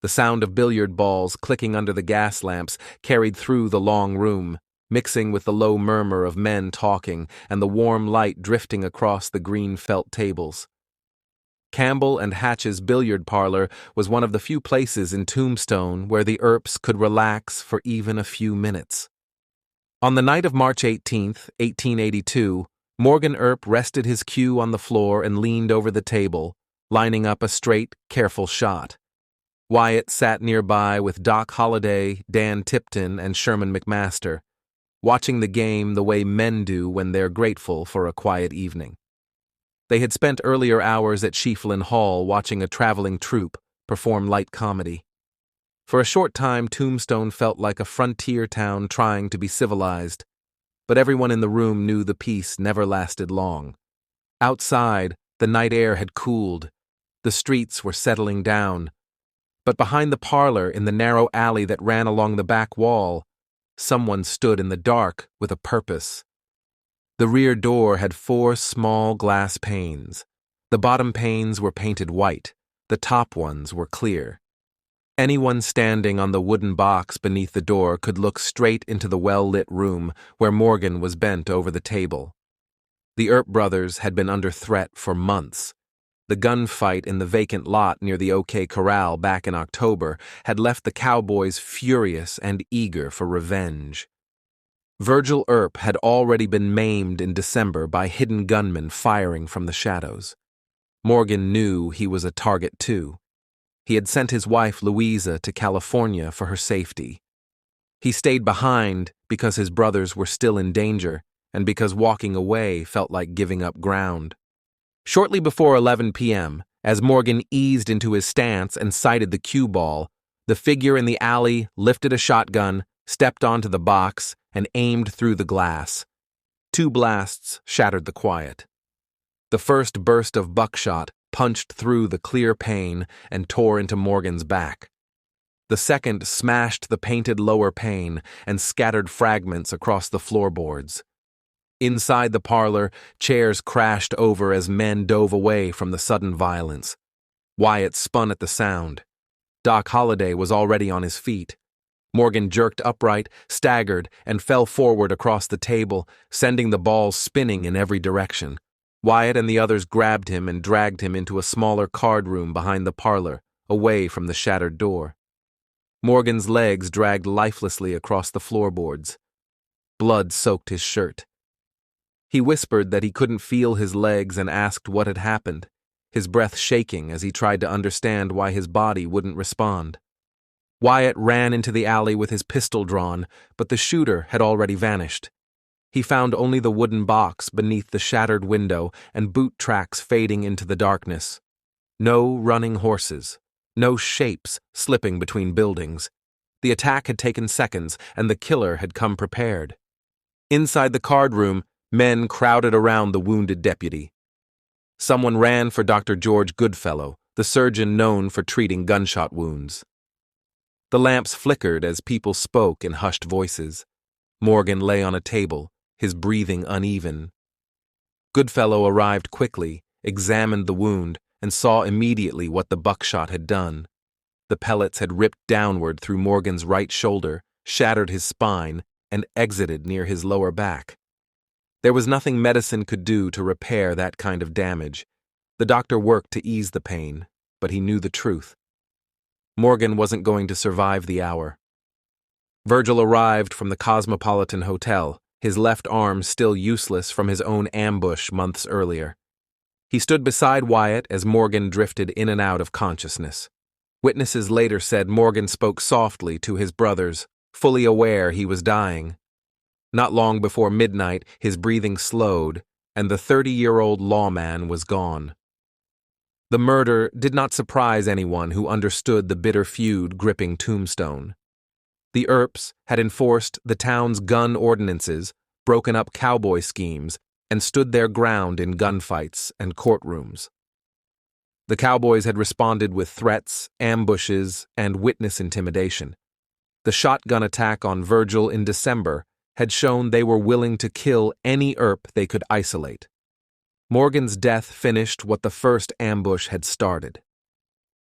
The sound of billiard balls clicking under the gas lamps carried through the long room, mixing with the low murmur of men talking and the warm light drifting across the green felt tables. Campbell and Hatch's billiard parlor was one of the few places in Tombstone where the Earps could relax for even a few minutes. On the night of March 18th, 1882, Morgan Earp rested his cue on the floor and leaned over the table, lining up a straight, careful shot. Wyatt sat nearby with Doc Holliday, Dan Tipton, and Sherman McMaster, watching the game the way men do when they're grateful for a quiet evening. They had spent earlier hours at Schieffelin Hall watching a traveling troupe perform light comedy. For a short time, Tombstone felt like a frontier town trying to be civilized, but everyone in the room knew the peace never lasted long. Outside, the night air had cooled. The streets were settling down. But behind the parlor, in the narrow alley that ran along the back wall, someone stood in the dark with a purpose. The rear door had 4 small glass panes. The bottom panes were painted white. The top ones were clear. Anyone standing on the wooden box beneath the door could look straight into the well-lit room where Morgan was bent over the table. The Earp brothers had been under threat for months. The gunfight in the vacant lot near the OK Corral back in October had left the cowboys furious and eager for revenge. Virgil Earp had already been maimed in December by hidden gunmen firing from the shadows. Morgan knew he was a target too. He had sent his wife Louisa to California for her safety. He stayed behind because his brothers were still in danger and because walking away felt like giving up ground. Shortly before 11 p.m., as Morgan eased into his stance and sighted the cue ball, the figure in the alley lifted a shotgun, stepped onto the box, and aimed through the glass. 2 blasts shattered the quiet. The first burst of buckshot punched through the clear pane and tore into Morgan's back. The second smashed the painted lower pane and scattered fragments across the floorboards. Inside the parlor, chairs crashed over as men dove away from the sudden violence. Wyatt spun at the sound. Doc Holliday was already on his feet. Morgan jerked upright, staggered, and fell forward across the table, sending the balls spinning in every direction. Wyatt and the others grabbed him and dragged him into a smaller card room behind the parlor, away from the shattered door. Morgan's legs dragged lifelessly across the floorboards. Blood soaked his shirt. He whispered that he couldn't feel his legs and asked what had happened, his breath shaking as he tried to understand why his body wouldn't respond. Wyatt ran into the alley with his pistol drawn, but the shooter had already vanished. He found only the wooden box beneath the shattered window and boot tracks fading into the darkness. No running horses. No shapes slipping between buildings. The attack had taken seconds, and the killer had come prepared. Inside the card room, men crowded around the wounded deputy. Someone ran for Dr. George Goodfellow, the surgeon known for treating gunshot wounds. The lamps flickered as people spoke in hushed voices. Morgan lay on a table, his breathing uneven. Goodfellow arrived quickly, examined the wound, and saw immediately what the buckshot had done. The pellets had ripped downward through Morgan's right shoulder, shattered his spine, and exited near his lower back. There was nothing medicine could do to repair that kind of damage. The doctor worked to ease the pain, but he knew the truth. Morgan wasn't going to survive the hour. Virgil arrived from the Cosmopolitan Hotel, his left arm still useless from his own ambush months earlier. He stood beside Wyatt as Morgan drifted in and out of consciousness. Witnesses later said Morgan spoke softly to his brothers, fully aware he was dying. Not long before midnight, his breathing slowed, and the 30-year-old lawman was gone. The murder did not surprise anyone who understood the bitter feud gripping Tombstone. The Earps had enforced the town's gun ordinances, broken up cowboy schemes, and stood their ground in gunfights and courtrooms. The cowboys had responded with threats, ambushes, and witness intimidation. The shotgun attack on Virgil in December had shown they were willing to kill any Earp they could isolate. Morgan's death finished what the first ambush had started.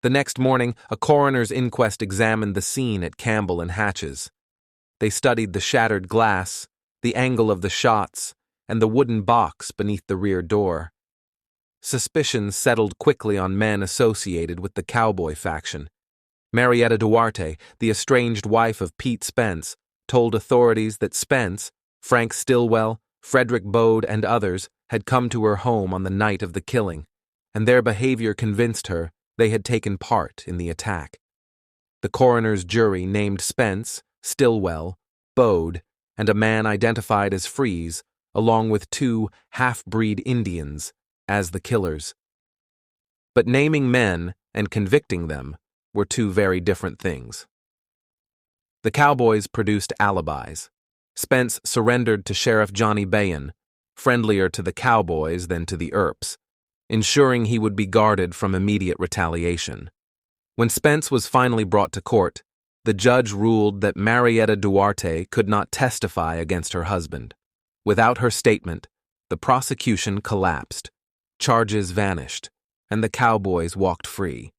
The next morning, a coroner's inquest examined the scene at Campbell and Hatch's. They studied the shattered glass, the angle of the shots, and the wooden box beneath the rear door. Suspicions settled quickly on men associated with the cowboy faction. Marietta Duarte, the estranged wife of Pete Spence, told authorities that Spence, Frank Stillwell, Frederick Bode, and others had come to her home on the night of the killing, and their behavior convinced her they had taken part in the attack. The coroner's jury named Spence, Stillwell, Bode, and a man identified as Freeze, along with 2 half-breed Indians, as the killers. But naming men and convicting them were 2 very different things. The cowboys produced alibis. Spence surrendered to Sheriff Johnny Bayon, friendlier to the cowboys than to the Earps, ensuring he would be guarded from immediate retaliation. When Spence was finally brought to court, the judge ruled that Marietta Duarte could not testify against her husband. Without her statement, the prosecution collapsed, charges vanished, and the cowboys walked free.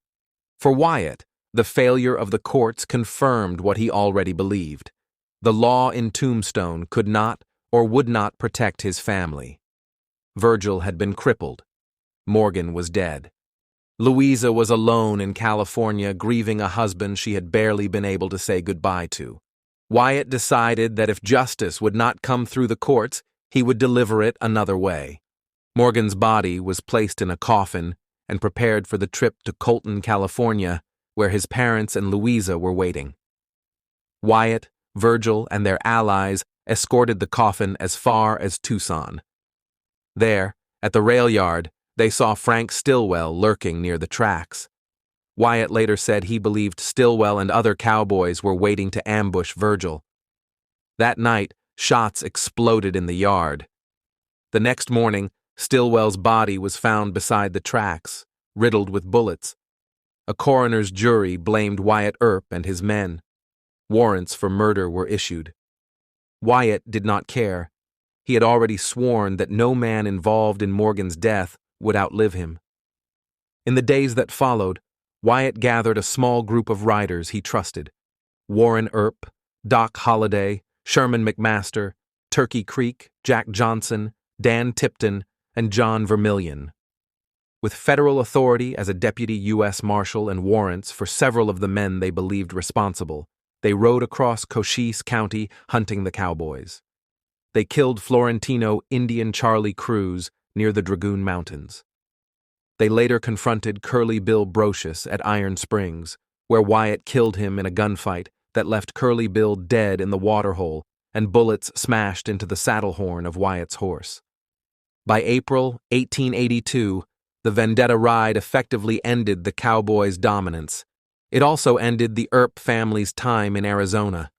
For Wyatt, the failure of the courts confirmed what he already believed. The law in Tombstone could not or would not protect his family. Virgil had been crippled. Morgan was dead. Louisa was alone in California, grieving a husband she had barely been able to say goodbye to. Wyatt decided that if justice would not come through the courts, he would deliver it another way. Morgan's body was placed in a coffin and prepared for the trip to Colton, California, where his parents and Louisa were waiting. Wyatt, Virgil, and their allies escorted the coffin as far as Tucson. There, at the rail yard, they saw Frank Stillwell lurking near the tracks. Wyatt later said he believed Stillwell and other cowboys were waiting to ambush Virgil. That night, shots exploded in the yard. The next morning, Stillwell's body was found beside the tracks, riddled with bullets. A coroner's jury blamed Wyatt Earp and his men. Warrants for murder were issued. Wyatt did not care. He had already sworn that no man involved in Morgan's death would outlive him. In the days that followed, Wyatt gathered a small group of riders he trusted: Warren Earp, Doc Holliday, Sherman McMaster, Turkey Creek, Jack Johnson, Dan Tipton, and John Vermillion. With federal authority as a deputy U.S. Marshal and warrants for several of the men they believed responsible, they rode across Cochise County hunting the cowboys. They killed Florentino Indian Charlie Cruz near the Dragoon Mountains. They later confronted Curly Bill Brocious at Iron Springs, where Wyatt killed him in a gunfight that left Curly Bill dead in the waterhole and bullets smashed into the saddle horn of Wyatt's horse. By April 1882, the Vendetta Ride effectively ended the cowboys' dominance. It also ended the Earp family's time in Arizona.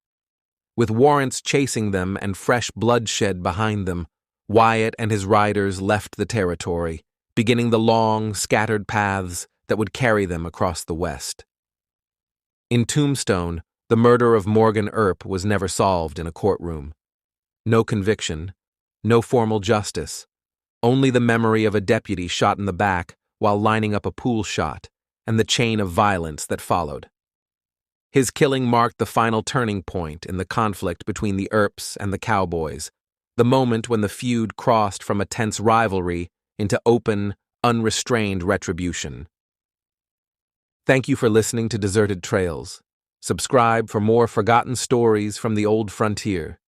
With warrants chasing them and fresh bloodshed behind them, Wyatt and his riders left the territory, beginning the long, scattered paths that would carry them across the West. In Tombstone, the murder of Morgan Earp was never solved in a courtroom. No conviction, no formal justice, only the memory of a deputy shot in the back while lining up a pool shot, and the chain of violence that followed. His killing marked the final turning point in the conflict between the Earps and the cowboys, the moment when the feud crossed from a tense rivalry into open, unrestrained retribution. Thank you for listening to Deserted Trails. Subscribe for more forgotten stories from the old frontier.